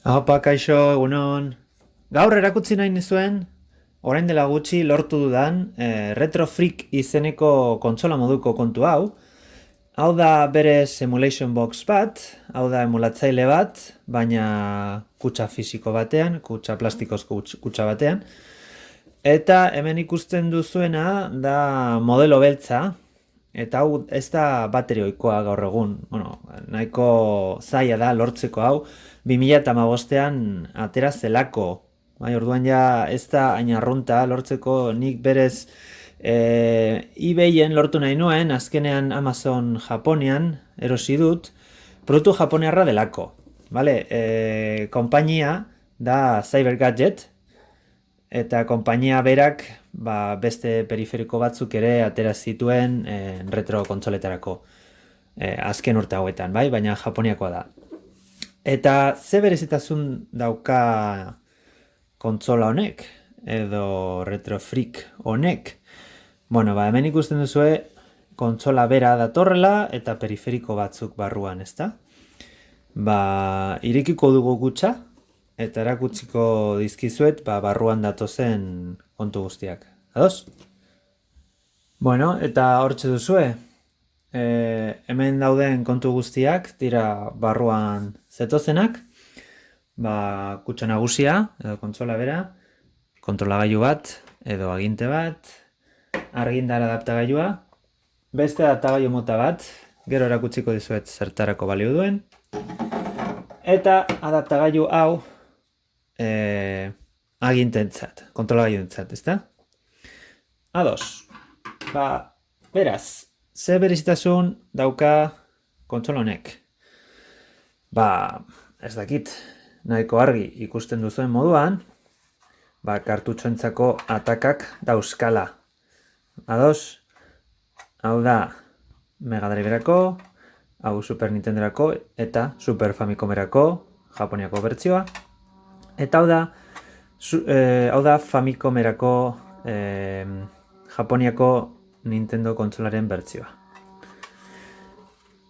Apa, kaixo, egunon. Gaur erakutsi nahi nizuen, orain dela gutxi lortu dudan Retro Freak izeneko kontsola moduko kontu hau. Hau da bere Emulation Box bat, hau da emulatzaile bat, baina kutxa fisiko batean, kutxa plastikozko kutxa batean. Eta hemen ikusten duzuena da modelo beltza, eta hau ez da baterioikoa gaur egun. Bueno, nahiko zaila da lortzeko hau, 2015an atera zelako. Bai, orduan ja ez da hain arrunta lortzeko, nik berez eBayen lortu nahi nuen, azkenean Amazon Japonian erosi dut, produktu japoniarra delako. Vale? Konpainia da Cyber Gadget, eta konpainia berak beste periferiko batzuk ere atera zituen retro kontsoletarako azken urte hauetan, bai? Baina Japoniakoa da. Eta ze berezitasun dauka kontsola honek, edo Retro Freak honek? Bueno, hemen ikusten duzue kontsola bera datorrela eta periferiko batzuk barruan, ezta? Irekiko dugu kutxa, eta erakutsiko dizkizuet barruan datozen kontu guztiak. Ados? Bueno, eta hortxe duzue. Hemen dauden kontu guztiak dira barruan zetozenak. Kutxa nagusia, edo kontsola bera, kontrolagailu bat, edo aginte bat, argindar adaptagailua, beste adaptagailu mota bat, gero erakutsiko dizuet zertarako balio duen, eta adaptagailu hau agintentzat, kontrolagailuentzat, ezta? Ados. Beraz, ze berezitasun dauka kontsola honek? Ez dakit, nahiko argi ikusten duzuen moduan, kartutxoentzako atakak dauzkala. Ados? Hau da Mega Driverako, hau Super Nintenderako eta Super Famicomerako Japoniako bertsioa. Eta hau da Famicomerako Japoniako Nintendo kontsolaren bertsioa.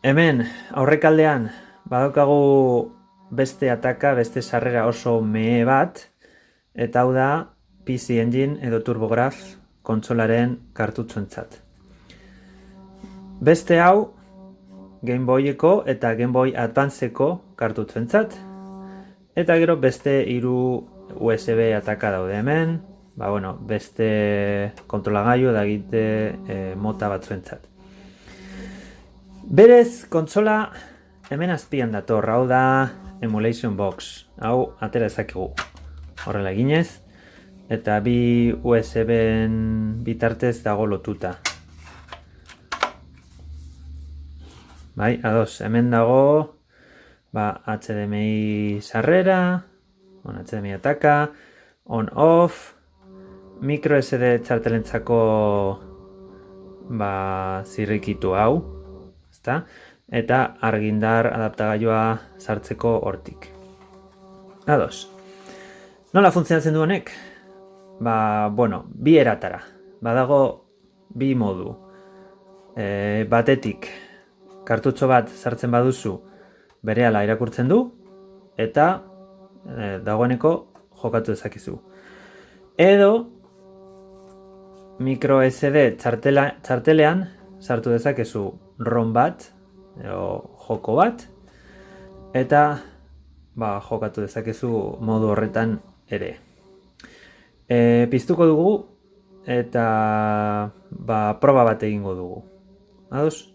Hemen aurrekaldean badaukagu beste ataka, beste sarrera oso mehe bat, eta hau da PC Engine edo TurboGraf kontsolaren kartutxoentzat. Beste hau Game Boyeko eta Game Boy Advanceko kartutxoentzat, eta gero beste 3 USB ataka daude hemen, beste kontrolagailu eta aginte mota batzuentzat. Berez, kontsola hemen azpian dator, hau da Emulation Box. Hau atera ezakegu horrela eginez, eta bi USB-en bitartez dago lotuta. Bai, ados, hemen dago HDMI sarrera, HDMI ataka, on-off, micro SD txartelentzako zirrikitu hau, ezta? Eta argindar adaptagailua sartzeko hortik. Ados. Nola funtzionatzen du honek? Bi eratara. Badago bi modu. Batetik, kartutxo bat sartzen baduzu, berehala irakurtzen du, eta dagoeneko jokatu dezakezu. Edo, micro SD txartelean sartu dezakezu ROM bat, joko bat, eta jokatu dezakezu modu horretan ere. Piztuko dugu, eta proba bat egingo dugu. Ados?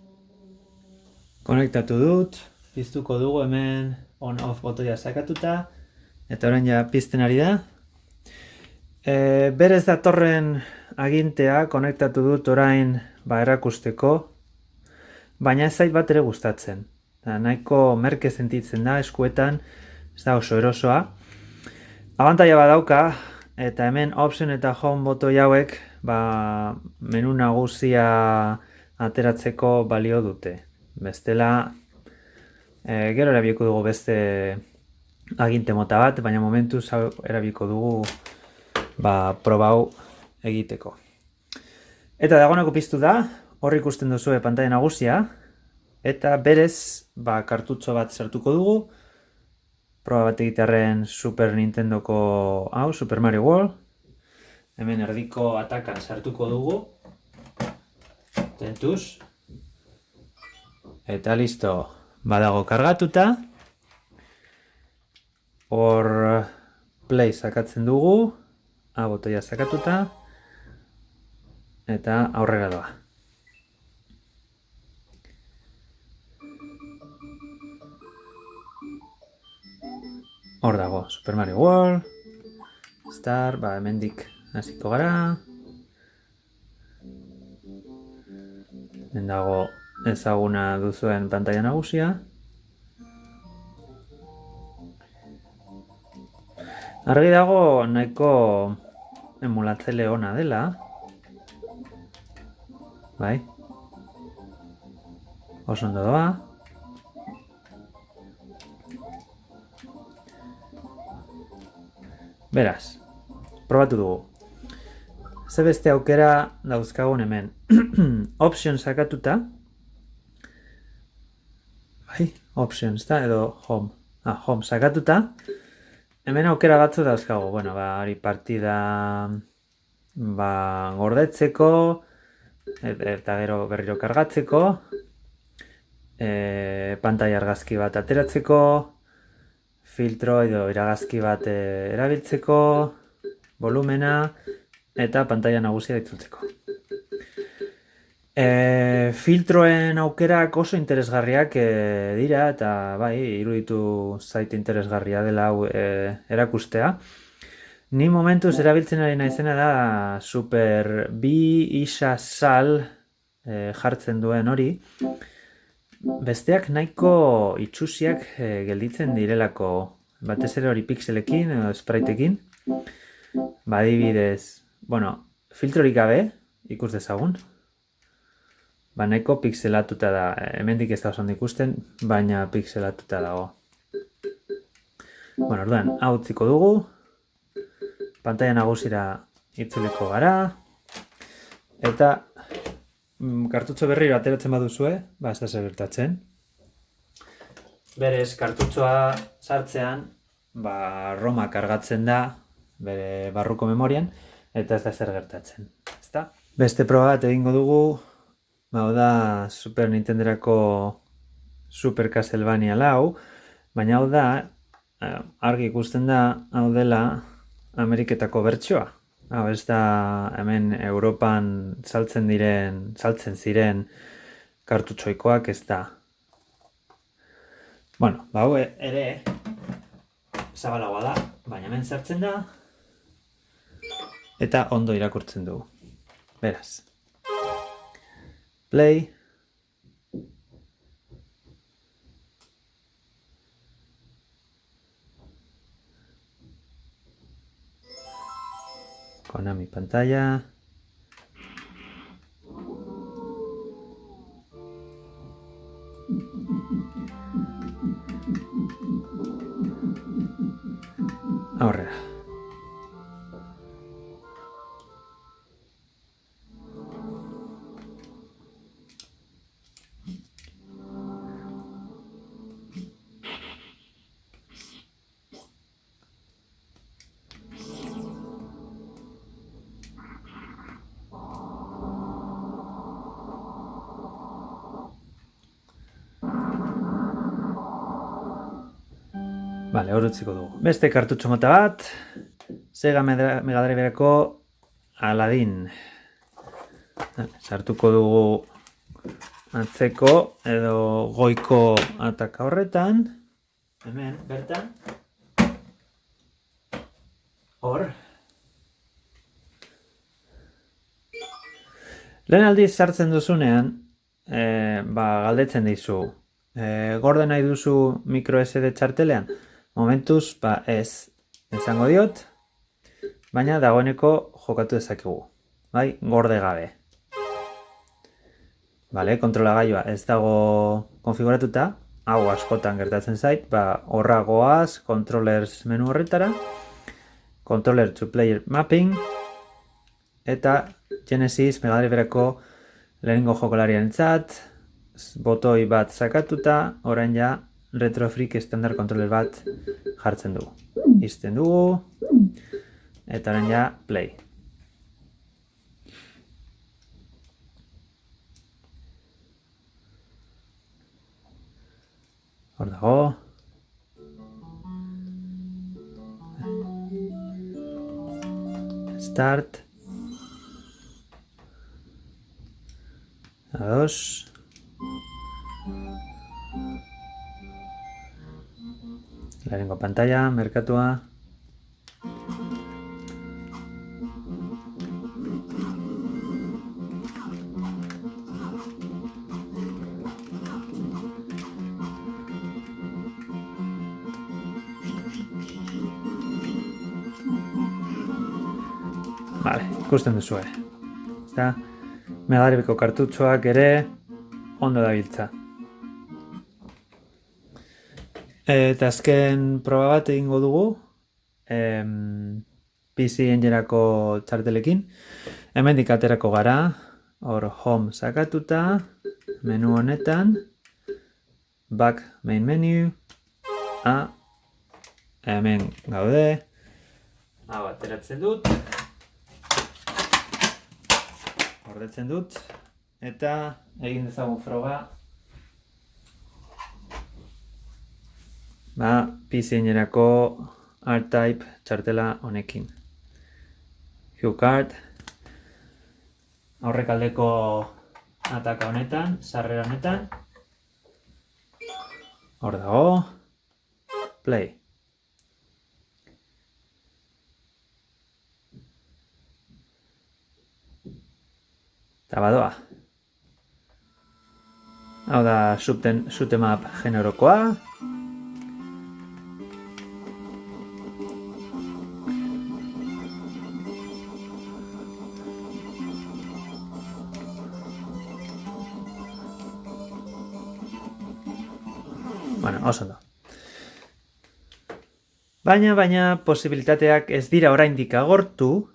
Konektatu dut, piztuko dugu hemen on-off botoia sakatuta, eta orain ja pizten ari da. Berez datorren agintea konektatu dut orain erakusteko, baina ez zait bat ere gustatzen. Nahiko merke sentitzen da eskuetan, ez da oso erosoa. Abantaila badauka, eta hemen option eta home botoi hauek menu nagusia ateratzeko balio dute. Bestela, gero erabiliko dugu beste aginte mota bat, baina momentuz erabiliko dugu proba hau egiteko. Eta dagoeneko piztu da, hor ikusten duzue pantaila nagusia, eta berez kartutxo bat sartuko dugu, proba bat egitearren Super Nintendoko hau, Super Mario World. Hemen erdiko atakan sartuko dugu. Tentuz. Eta listo, badago kargatuta. Hor play sakatzen dugu. Botoia sakatuta. Eta aurrera doa. Hor dago, Super Mario World. Star, hemendik hasiko gara. Hemen dago ezaguna duzuen pantaila nagusia. Argi dago nahiko emulatzaile ona dela. Bai. Oso ondo doa. Beraz, probatu dugu. Ze beste aukera dauzkagun hemen. Options sakatuta. Bai, options da, edo home. Home sakatuta. Hemen aukera batzu dauzkagu. Bueno, hori partida gordetzeko, eta gero berriro kargatzeko, pantaila argazki bat ateratzeko, filtro edo iragazki bat erabiltzeko, volumena, eta pantaila nagusia itzultzeko. Filtroen aukerak oso interesgarriak dira, eta bai, iruditu zait interesgarria dela hau erakustea. Ni momentuz erabiltzen ari naizena da Super bi isa sal jartzen duen hori. Besteak nahiko itxusiak gelditzen direlako, batez ere hori pixelekin edo spriteekin. Adibidez, filtrorik gabe, ikus dezagun. Nahiko pixelatuta da, hemendik ez da oso ondo ikusten, baina pixelatuta dago. Orduan, hau utziko dugu. Pantaila nagusira itzuliko gara. Eta kartutxo berriro ateratzen baduzue, ez da zer gertatzen. Berez, kartutxoa sartzean, Roma kargatzen da, bere barruko memorian, eta ez da zer gertatzen. Beste proba bat egingo dugu, hau da Super Nintenderako Super Castlevania 4, baina hau da, argi ikusten da, hau dela Ameriketako bertsioa. Hau ez da hemen Europan saltzen ziren kartutxoikoak ez da. Hau ere zabalagoa da, baina hemen sartzen da eta ondo irakurtzen dugu. Beraz. Play. Konami pantalla. Aurrera. Hor utziko dugu. Beste kartutxo mota bat, Sega Mega Driverako Aladdin. Sartuko dugu atzeko edo goiko ataka horretan. Hemen, bertan. Hor. Lehen aldiz sartzen duzunean, galdetzen dizu. Gorde nahi duzu micro SD txartelean? Momentuz, ez, esango diot, baina dagoeneko jokatu dezakegu, gorde gabe. Kontrolagailua ez dago konfiguratuta, hau askotan gertatzen zait, horra goaz, controllers menu horretara, controller to player mapping, eta Genesis Mega Driverako lehenengo jokolariarentzat, botoi bat sakatuta, orain ja Retrofreak standard controller bat jartzen dugu. Izten dugu, eta orain ja play. Hor dago. Start. Ados. Lehenengo pantalla, merkatua. Vale, ikusten duzue. Eta Megadraibeko kartutxoak ere ondo dabiltza. Eta azken proba bat egingo dugu PC Engineerako txartelekin. Hemendik aterako gara, hor home sakatuta, menu honetan, back main menu, hemen gaude, hau ateratzen dut, gordetzen dut, eta egin dezagun froga, PC Engineerako R-Type txartela honekin. HuCard, aurrek aldeko ataka honetan, sarrera honetan, hor dago, play. Eta badoa. Hau da shoot'em-up generokoa. Bueno, oso ondo. Baina posibilitateak ez dira oraindik agortu.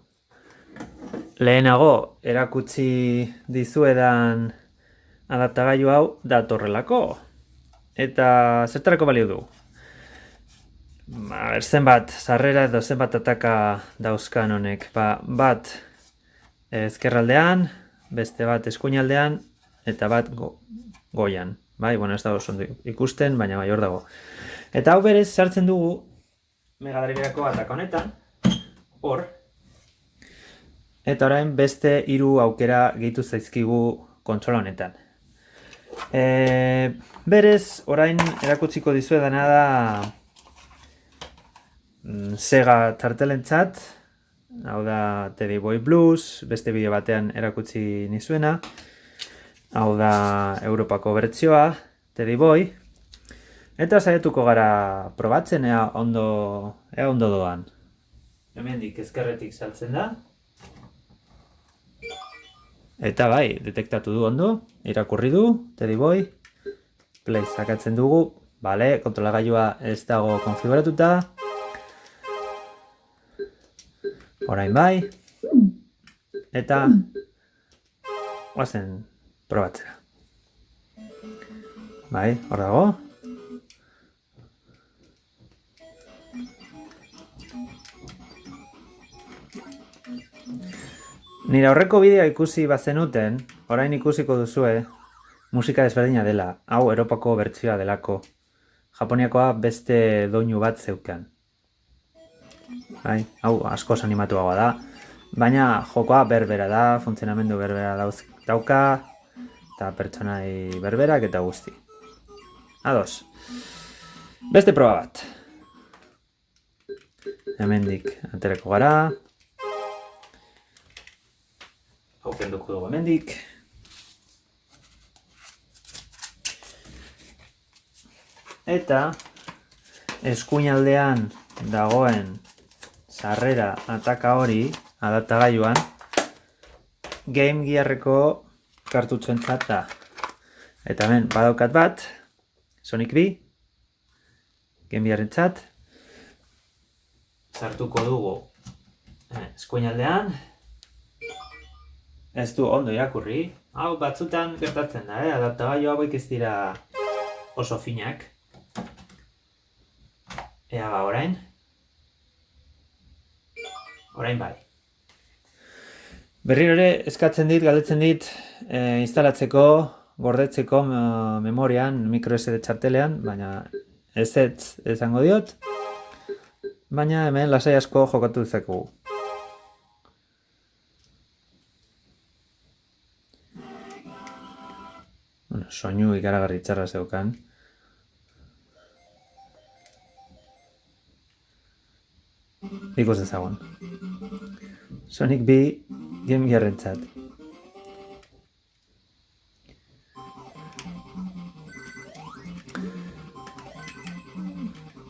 Lehenago erakutsi dizuedan adaptagailu hau datorrelako. Eta zertarako balio du? Zenbat sarrera edo zenbat ataka dauzkan honek. Bat ezkerraldean, beste bat eskuinaldean, eta bat goian. Bai, bueno, ez da oso ondo ikusten, baina bai hor dago. Eta hau berez sartzen dugu Megadraibeko ataka honetan, hor. Eta orain beste 3 aukera gehitu zaizkigu kontsola honetan. Berez, orain erakutsiko dizuedana da Sega txartelentzat, hau da Teddy Boy Blues, beste bideo batean erakutsi nizuena. Hau da Europako bertsioa, Teddy Boy. Eta saiatuko gara probatzen, ea ondo doan. Hemendik ezkerretik saltzen da. Eta bai, detektatu du ondo, irakurri du, Teddy Boy. Play sakatzen dugu, bale, kontrolagailua ez dago konfiguratuta. Orain bai. Eta guazen probatzera. Bai, hor dago. Nire aurreko bideoa ikusi bazenuten, orain ikusiko duzue, musika desberdina dela, hau Europako bertsioa delako. Japoniakoa beste doinu bat zeukan. Bai, hau askoz animatuagoa da, baina jokoa berbera da, funtzionamendu berbera dauka, eta pertsonai berberak eta guzti. Ados. Beste proba bat. Hemendik aterako gara. Hau kenduko dugu hemendik. Eta eskuinaldean dagoen sarrera ataka hori adaptagailuan Game Gearreko kartutxoentzat da. Eta hemen badaukat bat, Sonic B, Game Gearrentzat. Sartuko dugu eskuinaldean. Ez du ondo irakurri. Hau batzutan gertatzen da, adaptagailu hauek ez dira oso finak. Ea ba, orain bai. Berriro ere eskatzen dit, galdetzen dit, instalatzeko, gordetzeko memorian, microSD txartelean, baina ez esango diot, baina hemen lasai asko jokatu dezakegu. Bueno, soinu ikaragarri txarra zeukan. Ikus ezagun. Sonic B Game Gearrentzat.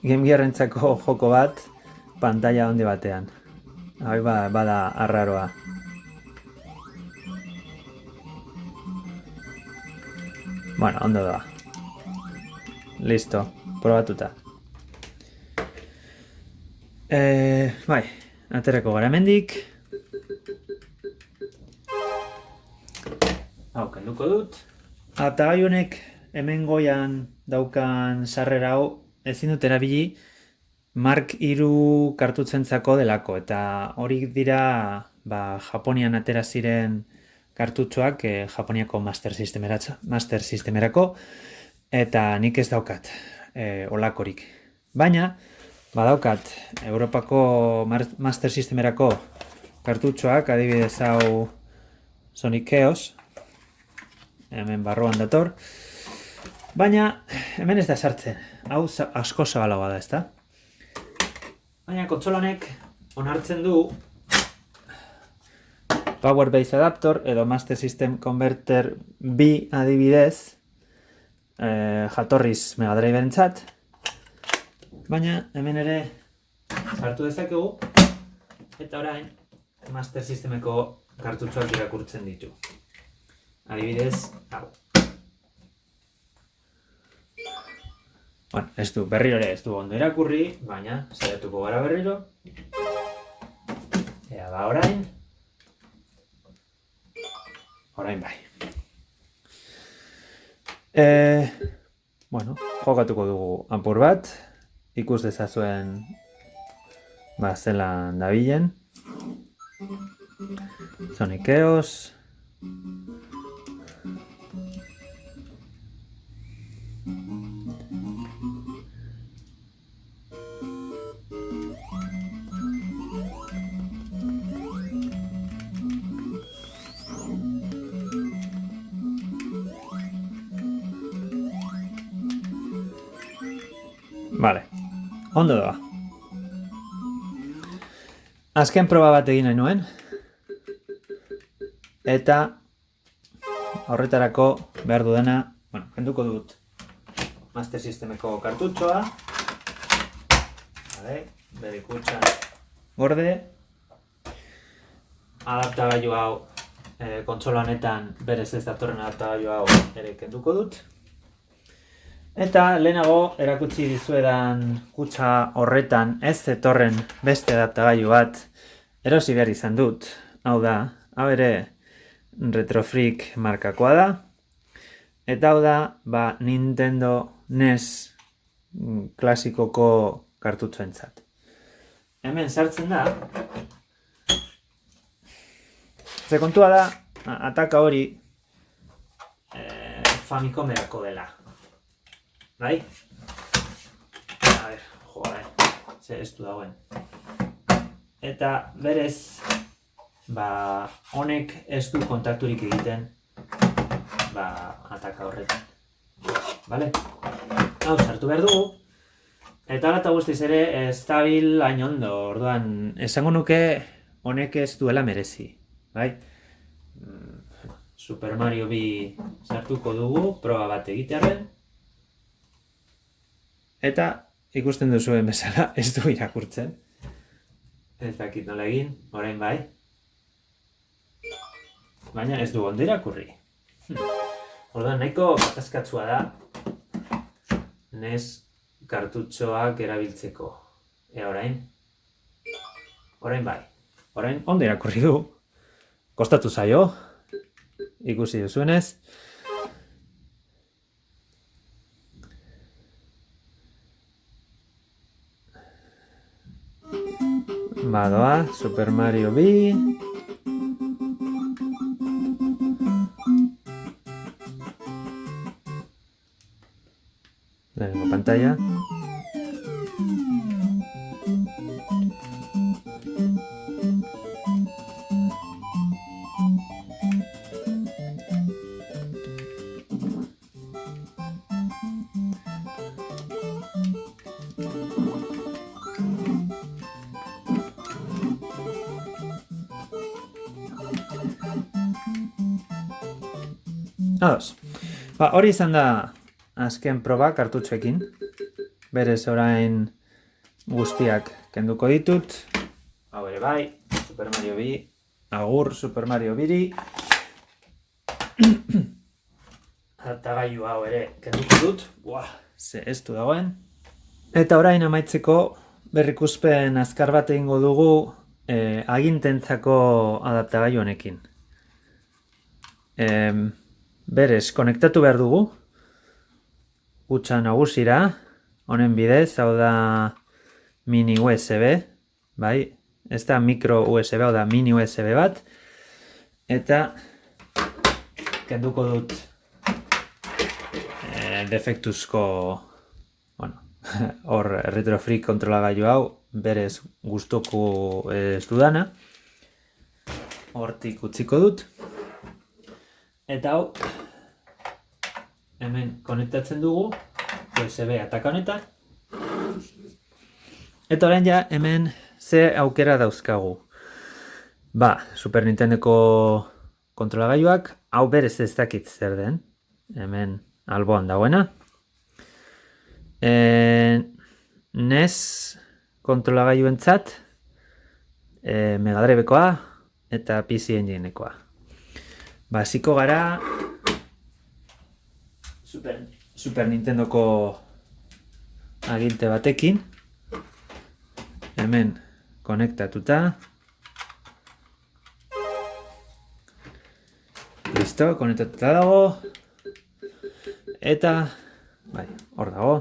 Game Gearrentzako joko bat pantalla handi batean. Hau bada arraroa. Bueno, ondo da. Listo, probatuta. Bai, aterako gara hemendik. Hau, kenduko dut. Eta gai honek hemen goian daukan sarrera hau ezin dut erabili Mark III kartutzentzako delako. Eta hori dira Japonian atera ziren kartutxoak Japoniako Master Systemerako. Eta nik ez daukat olakorik. Baina, badaukat Europako Master Systemerako kartutxoak, adibidez hau Sonic Chaos, hemen barruan dator, baina hemen ez da sartzen, hau asko zabalagoa da, ezta? Baina kontsola honek onartzen du Power Base Adapter edo Master System Converter B adibidez, jatorriz Mega Drive-entzat, baina hemen ere sartu dezakegu eta orain Master Systemeko kartutxoak irakurtzen ditu. Adibidez, hau. Bueno, berriro ere ez du ondo irakurri, baina saiatuko gara berriro. Ea ba orain. Orain bai. Bueno, jokatuko dugu apur bat. Ikus dezazuen zelan dabilen. Sonic Chaos. Vale, ondo doa. Azken proba bat egin nahi nuen. Eta horretarako behar dudana, bueno, kenduko dut Master Systemeko kartutxoa. Vale, bere kutxan gorde. Adaptagailu hau, kontsola honetan berez ez datorren adaptagailu hau ere kenduko dut. Eta lehenago erakutsi dizuedan kutxa horretan ez zetorren beste adaptagailu bat erosi behar izan dut. Hau da, hau ere Retro Freak markakoa da. Eta hau da, Nintendo NES klasikoko kartutxoentzat. Hemen sartzen da. Ze kontua da, ataka hori Famicomerako dela. Bai? A ver, joder, ze estu dagoen. Eta berez, honek ez du kontakturik egiten, ataka horretan. Vale? Hau, sartu behar dugu. Eta ala eta guztiz ere, ez dabil hain ondo, orduan, esango nuke honek ez duela merezi. Bai? Super Mario B sartuko dugu, proba bat egitearen. Eta ikusten duzuen bezala ez du irakurtzen. Ez dakit nola egin, orain bai. Baina ez du ondo irakurri. Orduan nahiko gatazkatsua da NES kartutxoak erabiltzeko. Orain? Orain bai. Orain ondo irakurri du. Kostatu zaio. Ikusi duzuenez. Badoa, Super Mario B. Lehenengo pantalla. Ados. Hori izan da azken proba kartutxoekin. Berez orain guztiak kenduko ditut. Hau ere bai, Super Mario B. Agur Super Mario Biri. Adaptagailu hau ere kenduko dut. Buah, ze ez du dagoen. Eta orain amaitzeko berrikuspen azkar bat egingo dugu agintentzako adaptagailu honekin. Berez, konektatu behar dugu hutsa nagusira, honen bidez, hau da mini USB, bai, ez da micro USB, hau da mini USB bat, eta kenduko dut defektuzko, bueno, hor Retro Freak kontrolagailu hau, berez gustuko ez dudana, hortik utziko dut, eta hau, hemen konektatzen dugu USB ataka honetan. Eta orain ja hemen ze aukera dauzkagu. Super Nintendoko kontrolagailuak, hau berez ez dakit zer den. Hemen alboan dagoena. NES kontrolagailuentzat Mega Drivekoa eta PC Enginekoa. Hasiko gara Super Nintendoko aginte batekin. Hemen konektatuta. Listo, konektatuta dago. Eta, bai, hor dago.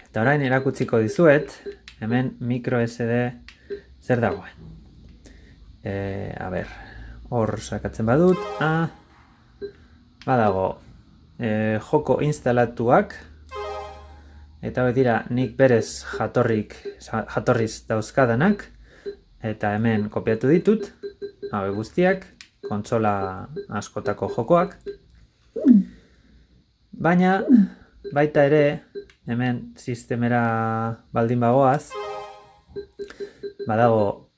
Eta orain erakutsiko dizuet, hemen micro SD zer dagoen. Hor sakatzen badut, badago joko instalatuak, eta dira nik berez jatorriz dauzkadanak, eta hemen kopiatu ditut, hau guztiak, kontsola askotako jokoak, baina baita ere hemen sistemera baldin bagoaz, badago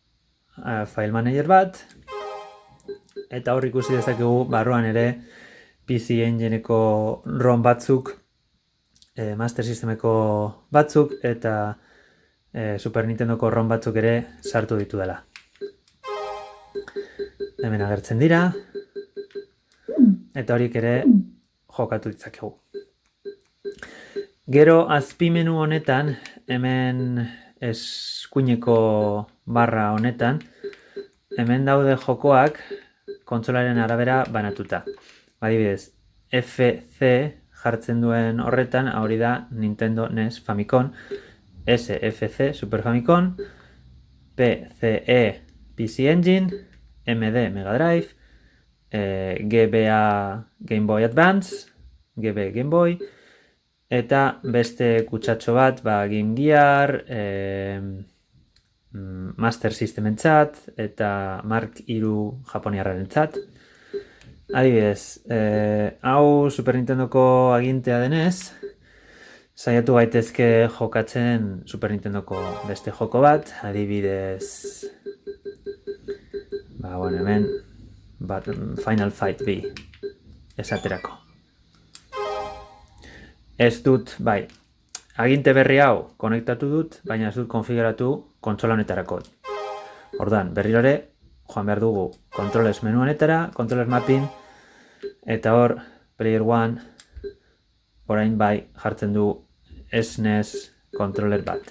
file manager bat, eta hor ikusi dezakegu barruan ere PC Engineko ROM batzuk, Master Systemeko batzuk, eta Super Nintendoko ROM batzuk ere sartu ditu dela. Hemen agertzen dira, eta horiek ere jokatu ditzakegu. Gero azpimenu honetan, hemen eskuineko barra honetan, hemen daude jokoak kontsolaren arabera banatuta. Adibidez, FC jartzen duen horretan, hori da Nintendo NES Famicom, SFC Super Famicom, PCE PC Engine, MD Mega Drive, GBA Game Boy Advance, GB Game Boy, eta beste kutsatxo bat, Game Gear, Master Systementzat, eta Mark III Japoniarrarentzat. Adibidez, hau Super Nintendoko agintea denez, saiatu gaitezke jokatzen Super Nintendoko beste joko bat, adibidez, hemen, Final Fight B, esaterako. Ez dut, aginte berri hau konektatu dut, baina ez dut konfiguratu kontsola honetarako. Orduan, berriro ere, joan behar dugu controllers menu honetara, controller mapping, eta hor, player 1, orain jartzen du SNES controller bat.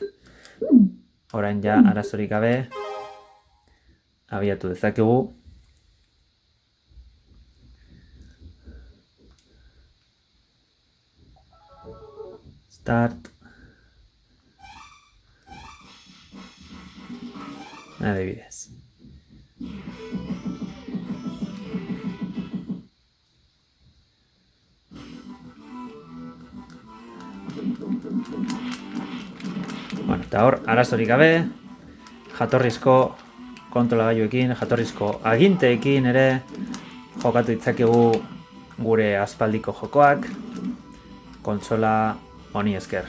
Orain ja arazorik gabe, abiatu dezakegu. Start. adibidez. Bueno, eta hor, arazorik gabe, jatorrizko kontrolagailuekin, jatorrizko aginteekin ere jokatu ditzakegu gure aspaldiko jokoak kontsola honi esker.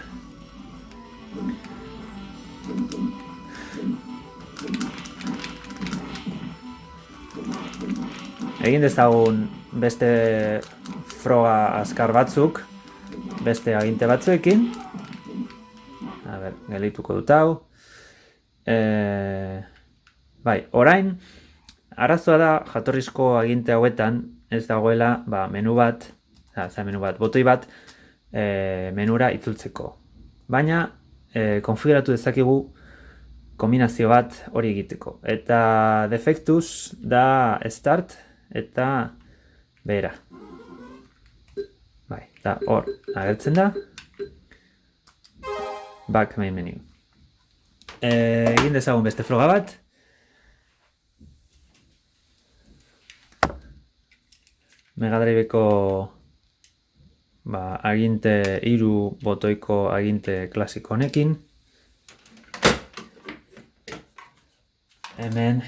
Egin dezagun beste froga azkar batzuk, beste aginte batzuekin. A ber, gelituko dut hau. Bai, orain, arazoa da jatorrizko aginte hauetan ez dagoela menu bat, botoi bat menura itzultzeko. Baina, konfiguratu dezakegu kombinazio bat hori egiteko. Eta defektuz da start eta behera. Bai, eta hor agertzen da. Back main menu. Egin dezagun beste froga bat. Mega Driveko aginte 3 botoiko aginte klasiko honekin. Hemen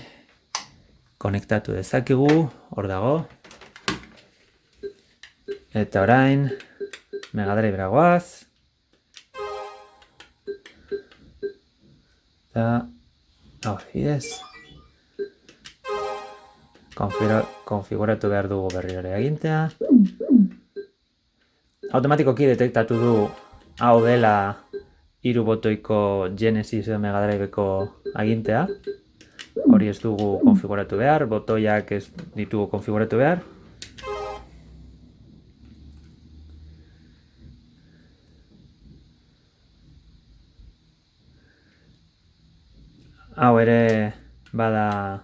konektatu dezakegu, hor dago. Eta orain Mega Drivera goaz. Eta hor bidez. Konfiguratu behar dugu berriro ere agintea. Automatikoki detektatu du hau dela 3 botoiko Genesis edo Mega Driveko agintea. Hori ez dugu konfiguratu behar, botoiak ez ditugu konfiguratu behar. Hau ere bada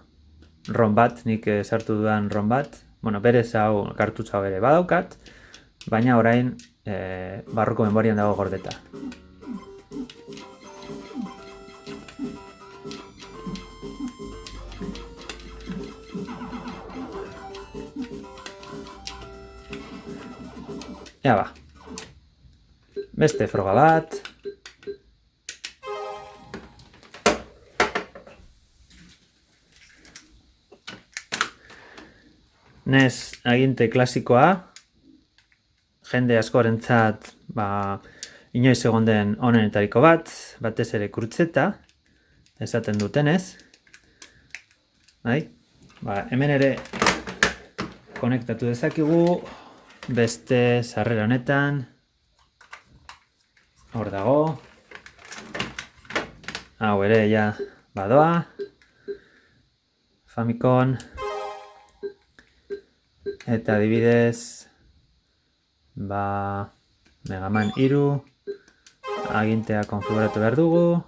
ROM bat, nik sartu dudan ROM bat. Bueno, berez hau kartutxo hau ere badaukat, baina orain barruko memorian dago gordeta. Ea ba. Beste froga bat. NES aginte klasikoa. Jende askorentzat inoiz egon den onenetariko bat, batez ere krutzeta, esaten dutenez. Bai? Hemen ere konektatu dezakegu. Beste sarrera honetan, hor dago, hau ere ja badoa, Famicom, eta adibidez, Mega Man 3, agintea konfiguratu behar dugu,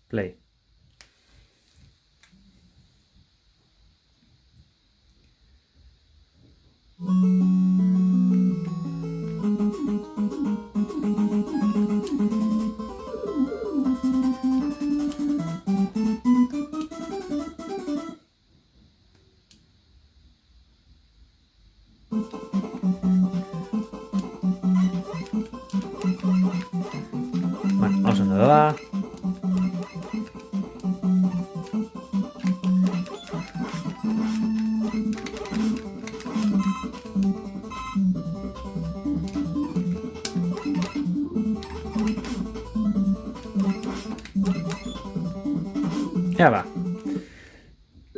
play. Bueno, oso ondo doa. Ea ba.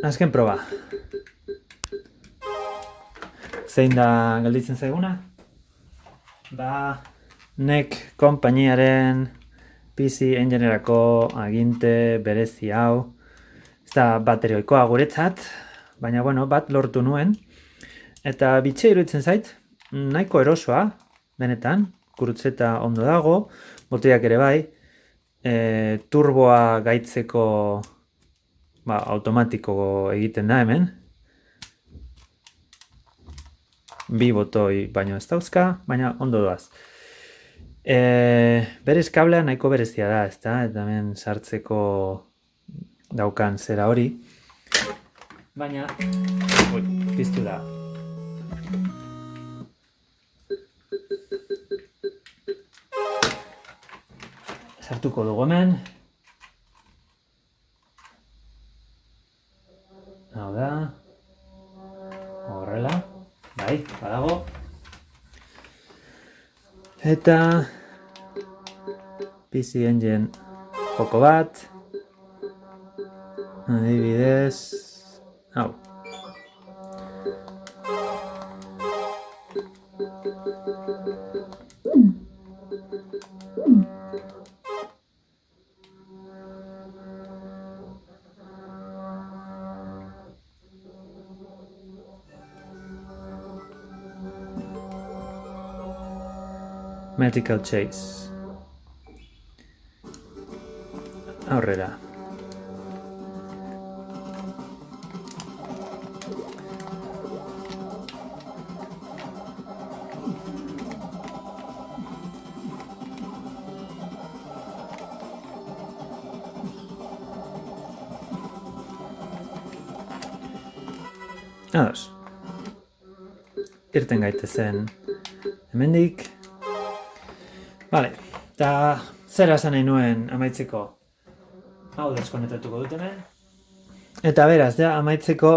Azken proba. Zein da gelditzen zaiguna? NEC konpainiaren PC Engineerako aginte berezi hau. Ez da baterioikoa guretzat, baina bueno, bat lortu nuen. Eta bitxe iruditzen zait, nahiko erosoa, benetan, kurutzeta ondo dago, botoiak ere bai, turboa gaitzeko automatiko egiten da hemen. 2 botoi baino ez dauzka, baina ondo doaz. Berez kablea nahiko berezia da, ezta? Eta hemen sartzeko daukan zera hori. Baina, piztu da. Sartuko dugu hemen. Hau da. Horrela. Bai, badago. Eta PC Engine joko bat. Adibidez, hau. Medical Chase. Aurrera. Ados. Irten gaitezen hemendik. Vale, eta zer esan nahi nuen amaitzeko? Hau deskonektatuko dut hemen. Eta beraz, ja, amaitzeko,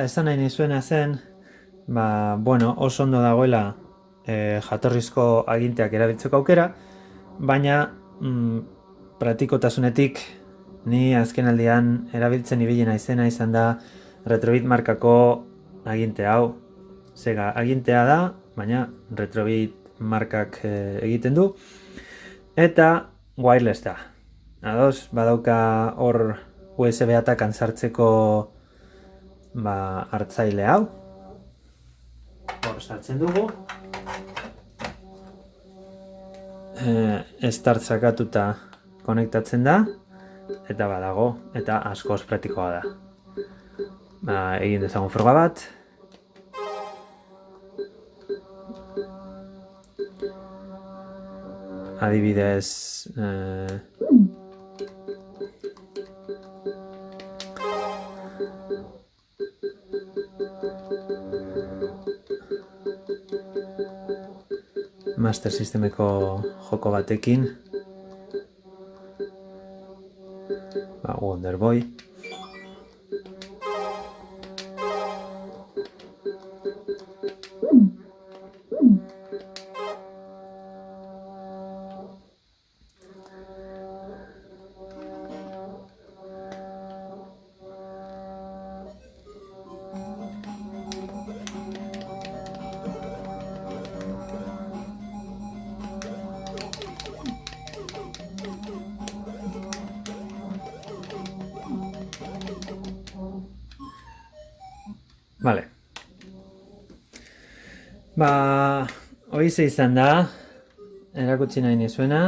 esan nahi nizuena zen, oso ondo dagoela jatorrizko aginteak erabiltzeko aukera, baina praktikontasunetik ni azken aldian erabiltzen ibili naizena izan da Retrobit markako aginte hau. Sega agintea da, baina Retrobit markak egiten du. Eta wireless da. Ados, badauka hor USB atakan sartzeko hartzaile hau. Hor sartzen dugu. Start sakatuta konektatzen da. Eta badago, eta askoz praktikoa da. Egin dezagun froga bat. Adibidez, Master Systemeko joko batekin, Wonder Boy. Vale. Horize izan da, erakutsi nahi nizuena.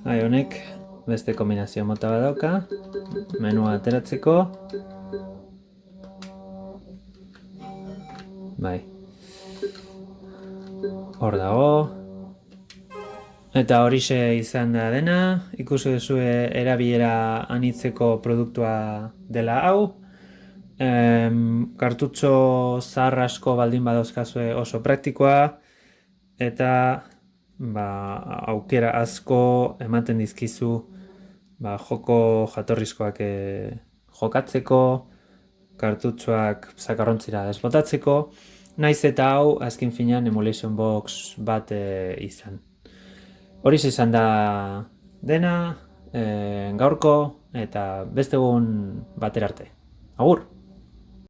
Honek beste kombinazio mota bat dauka. Menua ateratzeko. Bai. Hor dago. Eta horixe izan da dena. Ikusi duzue erabilera anitzeko produktua dela hau. Kartutxo zahar asko baldin badauzkazue oso praktikoa. Eta aukera asko ematen dizkizu joko jatorrizkoak jokatzeko, kartutxoak zakarrontzira desbotatzeko, naiz eta hau azken finean emulation box bat izan. Horiz izan da dena gaurko eta beste egun batera arte. Agur!